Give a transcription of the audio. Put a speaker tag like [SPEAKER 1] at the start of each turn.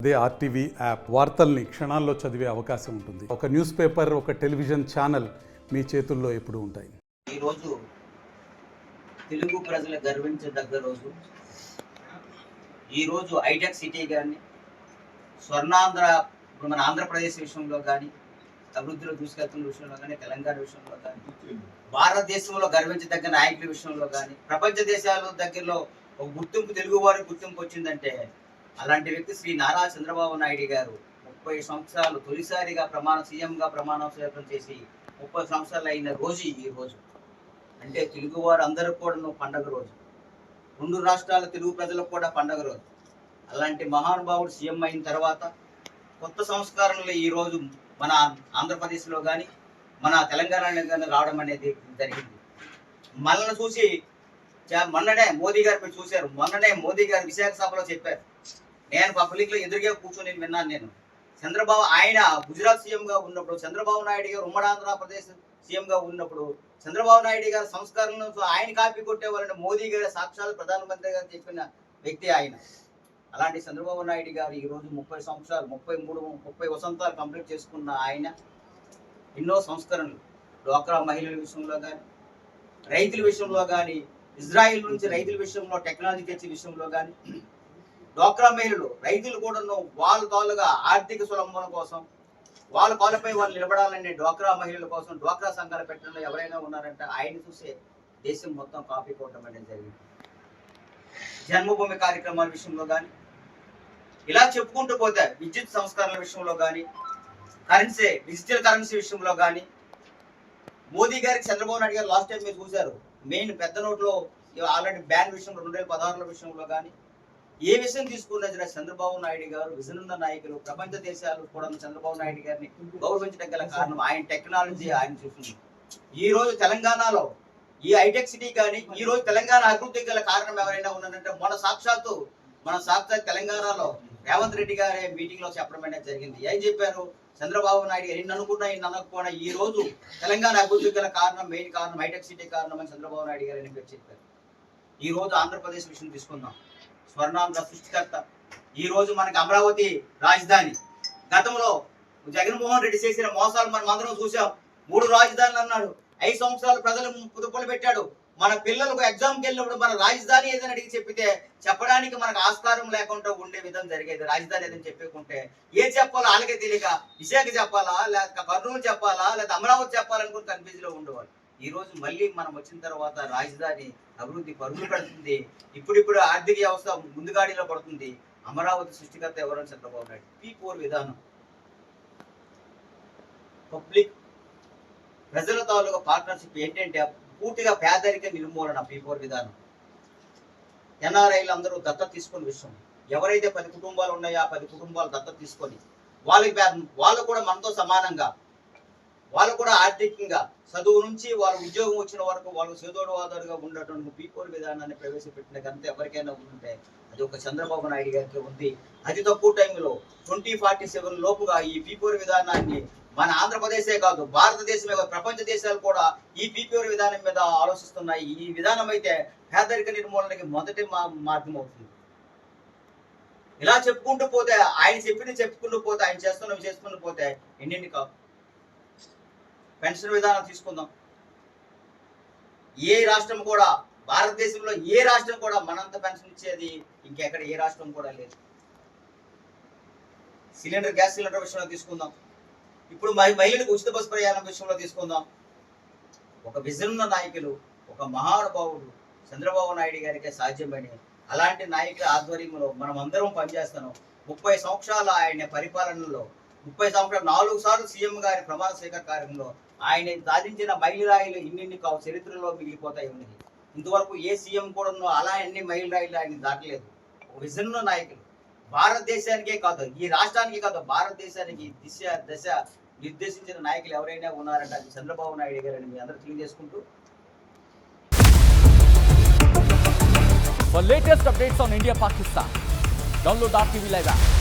[SPEAKER 1] అదే RTV app వార్తల్ని క్షణాల్లో చదివే అవకాశం ఉంటుంది. ఒక న్యూస్ పేపర్, ఒక టెలివిజన్ ఛానల్ మీ చేతుల్లో ఎప్పుడూ ఉంటాయి.
[SPEAKER 2] ఈరోజు తెలుగు ప్రజలు గర్వించదగ్గ రోజు. ఈరోజు హైటెక్ సిటీ కానీ, స్వర్ణాంధ్ర మన ఆంధ్రప్రదేశ్ విషయంలో కానీ, అభివృద్ధిలో దూసుకెళ్తున్న విషయంలో కానీ, తెలంగాణ విషయంలో కానీ, భారతదేశంలో గర్వించదగ్గ నాయకుల విషయంలో కానీ, ప్రపంచ దేశాల దగ్గరలో ఒక గుర్తింపు, తెలుగు వారికి గుర్తింపు వచ్చిందంటే అలాంటి వ్యక్తి శ్రీ నారా చంద్రబాబు నాయుడు గారు 30 సంవత్సరాలు తొలిసారిగా సీఎంగా ప్రమాణ స్వీకారం చేసి 30 సంవత్సరాలు అయిన రోజు ఈ రోజు. అంటే తెలుగువారు అందరూ కూడా పండగ రోజు, 2 రాష్ట్రాల తెలుగు ప్రజలకు కూడా పండగ రోజు. అలాంటి మహానుభావుడు సీఎం అయిన తర్వాత కొత్త సంస్కారంలో ఈ రోజు మన ఆంధ్రప్రదేశ్లో కానీ, మన తెలంగాణలో కానీ రావడం అనేది జరిగింది. మనల్ని చూసి మొన్ననే మోదీ గారు చూశారు. మొన్ననే మోదీ గారు విశాఖ సభలో చెప్పారు. నేను పబ్లిక్ లో ఎదురుగా కూర్చొని విన్నాను. నేను చంద్రబాబు ఆయన గుజరాత్ సీఎంగా ఉన్నప్పుడు, చంద్రబాబు నాయుడు గారు ఉమ్మడి ఆంధ్రప్రదేశ్ సీఎంగా ఉన్నప్పుడు, చంద్రబాబు నాయుడు గారు సంస్కరణలు ఆయన కాపీ కొట్టేవాళ్ళని మోదీ గారు సాక్షాత్ ప్రధానమంత్రి గారు చెప్పిన వ్యక్తి ఆయన. అలాంటి చంద్రబాబు నాయుడు గారు ఈ రోజు 30 సంవత్సరాలు 30 వసంతాలు కంప్లీట్ చేసుకున్న ఆయన ఎన్నో సంస్కరణలు, డ్వాక్రా మహిళల విషయంలో కానీ, రైతుల విషయంలో కానీ, ఇజ్రాయిల్ నుంచి రైతుల విషయంలో టెక్నాలజీ తెచ్చే విషయంలో కానీ, డ్వాక్రా మహిళలు రైతులు కూడా వాళ్ళ తాలుగా ఆర్థిక సులంబన కోసం, వాళ్ళ కాళ్ళపై వాళ్ళు నిలబడాలనే డ్వాక్రా మహిళల కోసం డ్వాక్రా సంఘాలు పెట్టడంలో ఎవరైనా ఉన్నారంటే ఆయన చూసే దేశం మొత్తం కాపీ కొట్టడం అనేది జరిగింది. జన్మభూమి కార్యక్రమాల విషయంలో కానీ, ఇలా చెప్పుకుంటూ పోతే విద్యుత్ సంస్కరణల విషయంలో కానీ, డిజిటల్ కరెన్సీ విషయంలో కానీ, మోదీ గారికి చంద్రబాబు నాయుడు గారు లాస్ట్ టైం మీరు చూశారు, మెయిన్ పెద్ద నోట్లో ఆల్రెడీ బ్యాన్ విషయంలో 2016 విషయంలో కానీ, ఏ విషయం తీసుకున్న చంద్రబాబు నాయుడు గారు విజనున్న నాయకులు, ప్రపంచ దేశాలు కూడా చంద్రబాబు నాయుడు గారిని గౌరవించడం గల కారణం ఆయన టెక్నాలజీ ఆయన చూసింది. ఈ రోజు తెలంగాణలో ఈ హైటెక్ సిటీ కానీ, ఈ రోజు తెలంగాణ అభివృద్ధి గల కారణం ఎవరైనా ఉన్నారంటే మన సాక్షాత్ తెలంగాణలో రేవంత్ రెడ్డి గారే మీటింగ్ లో చెప్పడం అనేది జరిగింది. ఏం చెప్పారు? చంద్రబాబు నాయుడు గారు ఎన్ని అనుకున్నా ఎన్ని అనకపోయినా ఈ రోజు తెలంగాణ అభివృద్ధి గల కారణం, మెయిన్ కారణం హైటెక్ సిటీ కారణం అని చంద్రబాబు నాయుడు గారు అని చెప్పారు. ఈ రోజు ఆంధ్రప్రదేశ్ విషయం తీసుకుందాం. స్వర్ణాంధ్ర సృష్టికర్త. ఈ రోజు మనకి అమరావతి రాజధాని. గతంలో జగన్మోహన్ రెడ్డి చేసిన మోసాలు మనం అందరం చూసాం. 3 రాజధానులు అన్నాడు. 5 సంవత్సరాలు ప్రజలు పుదుపులు పెట్టాడు. మన పిల్లలకు ఎగ్జామ్కి వెళ్ళినప్పుడు మన రాజధాని ఏదని అడిగి చెప్పితే చెప్పడానికి మనకు ఆస్కారం లేకుండా ఉండే విధం జరిగేది. రాజధాని ఏదని చెప్పుకుంటే ఏ చెప్పాలో వాళ్ళకే తెలియక విశాఖ చెప్పాలా, లేక కర్నూలు చెప్పాలా, లేక అమరావతి చెప్పాలనుకుని కన్ఫ్యూజ్ లో ఉండేవాళ్ళు. ఈ రోజు మళ్ళీ మనం వచ్చిన తర్వాత రాజధాని అభివృద్ధి పరుగులు పెడుతుంది. ఇప్పుడిప్పుడు ఆర్థిక వ్యవస్థ ముందుగాడిలో పడుతుంది. అమరావతి సృష్టికర్త ఎవరని చంద్రబాబు నాయుడు. P4 విధానం, పబ్లిక్ ప్రజల తాలూకా పార్ట్నర్షిప్ ఏంటంటే పూర్తిగా పేదరిక నిర్మూలన. P4 విధానం. ఎన్ఆర్ఐలు అందరూ దత్తత తీసుకున్న విషయం. ఎవరైతే 10 కుటుంబాలు ఉన్నాయో ఆ 10 కుటుంబాలు దత్తత తీసుకొని వాళ్ళు కూడా మనతో సమానంగా, వాళ్ళు కూడా ఆర్థికంగా చదువు నుంచి వాళ్ళ ఉద్యోగం వచ్చిన వరకు వాళ్ళు చేదోడు వాదోడుగా ఉండేటువంటి P4 విధానాన్ని ప్రవేశపెట్టిన ఘనత ఎవరికైనా ఉంటే అది ఒక చంద్రబాబు నాయుడు గారికి ఉంది. అతి తక్కువ టైంలో 2047 లోపుగా ఈ P4 విధానాన్ని మన ఆంధ్రప్రదేశే కాదు, భారతదేశమే కాదు, ప్రపంచ దేశాలు కూడా ఈ P4 విధానం మీద ఆలోచిస్తున్నాయి. ఈ విధానం అయితే పేదరిక నిర్మూలనకి మొదటి మార్గం అవుతుంది. ఇలా చెప్పుకుంటూ పోతే ఆయన చెప్పుకుంటూ పోతే ఆయన చేసుకుంటూ పోతే ఎన్ని కావు. పెన్షన్ విధానం తీసుకుందాం. ఏ రాష్ట్రం కూడా, భారతదేశంలో ఏ రాష్ట్రం కూడా మనంత పెన్షన్ ఇచ్చేది ఇంకెక్కడ ఏ రాష్ట్రం కూడా లేదు. గ్యాస్ సిలిండర్ విషయంలో తీసుకుందాం. ఇప్పుడు మహిళలకు ఉచిత బస్సు ప్రయాణం విషయంలో తీసుకుందాం. ఒక విజన్ ఉన్న నాయకులు, ఒక మహానుభావుడు చంద్రబాబు నాయుడు గారికి సాధ్యమని అలాంటి నాయకుల ఆధ్వర్యంలో మనం అందరం పనిచేస్తున్నాం. 30 సంవత్సరాల ఆయన పరిపాలనలో 30 సంవత్సరాలు 4 సార్లు సీఎం గారి ప్రమాణ స్వీకార కార్యక్రమంలో ఆయన సాధించిన మైలురాయిలు ఇన్ని చరిత్రలో మిగిలిపోతాయి ఉన్నది. ఇంతవరకు ఏ సీఎం కూడా అలా అన్ని మైలురాయిలు ఆయన దాటలేదు. ఒక విజన్ ఉన్న నాయకులు, భారతదేశానికే కాదు, ఈ రాష్ట్రానికి కాదు, భారతదేశానికి దశ నిర్దేశించిన నాయకులు ఎవరైనా ఉన్నారంటే అది చంద్రబాబు నాయుడు గారు అని మీ అందరూ తెలియజేసుకుంటూ.
[SPEAKER 3] For latest updates on India Pakistan, download RTV Live app.